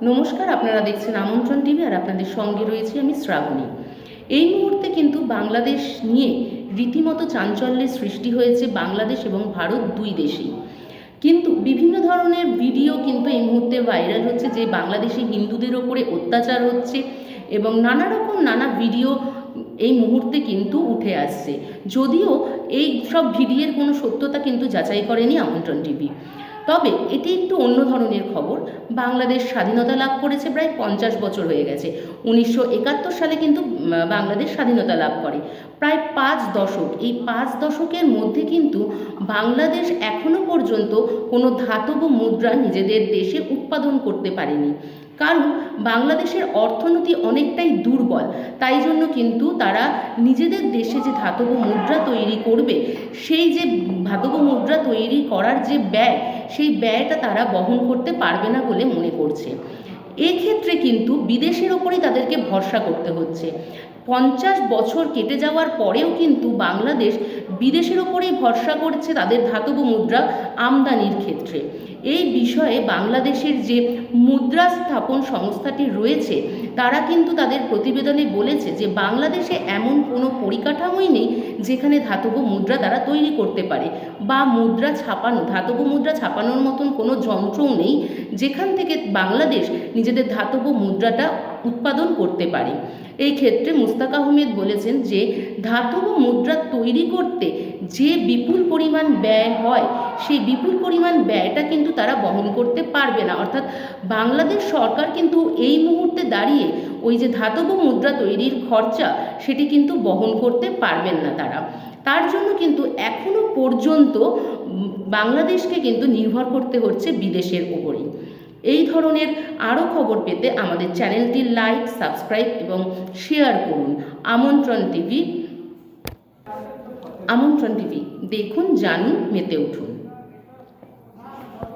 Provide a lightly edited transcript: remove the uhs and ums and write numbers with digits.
নমস্কার, আপনারা দেখছেন আমন্ত্রণ টিভি আর আপনাদের সঙ্গে রয়েছি আমি শ্রাবণী। এই মুহূর্তে কিন্তু বাংলাদেশ নিয়ে রীতিমতো চাঞ্চল্যের সৃষ্টি হয়েছে বাংলাদেশ এবং ভারত দুই দেশেই। কিন্তু বিভিন্ন ধরনের ভিডিও কিন্তু এই মুহূর্তে ভাইরাল হচ্ছে যে বাংলাদেশি হিন্দুদের ওপরে অত্যাচার হচ্ছে এবং নানা ভিডিও এই মুহূর্তে কিন্তু উঠে আসছে। যদিও এই সব ভিডিওর কোনো সত্যতা কিন্তু যাচাই করেনি আমন্ত্রণ টিভি। তবে এটি একটু অন্য ধরনের খবর। বাংলাদেশ স্বাধীনতা লাভ করেছে প্রায় 50 বছর হয়ে গেছে। 1971 সালে কিন্তু বাংলাদেশ স্বাধীনতা লাভ করে। প্রায় 5 দশক, এই 5 দশকের মধ্যে কিন্তু বাংলাদেশ এখনো পর্যন্ত কোনো ধাতব মুদ্রা নিজেদের দেশে উৎপাদন করতে পারেনি। কারণ বাংলাদেশের অর্থনীতি অনেকটাই দুর্বল, তাই জন্য কিন্তু তারা নিজেদের দেশে যে ধাতব মুদ্রা তৈরি করবে, সেই যে ধাতব মুদ্রা তৈরি করার যে ব্যয়, সেই ব্যয়টা তারা বহন করতে পারবে না বলে মনে করছে। এক্ষেত্রে কিন্তু বিদেশের ওপরেই তাদেরকে ভরসা করতে হচ্ছে। 50 বছর কেটে যাওয়ার পরেও কিন্তু বাংলাদেশ বিদেশের ওপরেই ভরসা করছে তাদের ধাতব মুদ্রা আমদানির ক্ষেত্রে। এই বিষয়ে বাংলাদেশের যে মুদ্রা স্থাপন সংস্থাটি রয়েছে, তারা কিন্তু তাদের প্রতিবেদনে বলেছে যে বাংলাদেশে এমন কোনো পরিকাঠামোই নেই যেখানে ধাতব মুদ্রা তারা তৈরি করতে পারে, বা ধাতব মুদ্রা ছাপানোর মতন কোনো যন্ত্রও নেই যেখান থেকে বাংলাদেশ নিজেদের ধাতব মুদ্রাটা উৎপাদন করতে পারে। এই ক্ষেত্রে মুস্তাক আহমেদ বলেছেন যে ধাতব মুদ্রা তৈরি করতে যে বিপুল পরিমাণ ব্যয় হয়, সেই বিপুল পরিমাণ ব্যয়টা কিন্তু তারা বহন করতে পারবে না। অর্থাৎ বাংলাদেশ সরকার কিন্তু এই মুহূর্তে দাঁড়িয়ে ওই যে ধাতব মুদ্রা তৈরির খরচা, সেটি কিন্তু বহন করতে পারবেন না তারা। তার জন্য কিন্তু এখনো পর্যন্ত বাংলাদেশকে কিন্তু নির্ভর করতে হচ্ছে বিদেশের ওপরেই। এই ধরনের আরও খবর পেতে আমাদের চ্যানেলটি লাইক, সাবস্ক্রাইব এবং শেয়ার করুন। আমন্ত্রণ টিভি দেখুন, জানুন, মেতে উঠুন।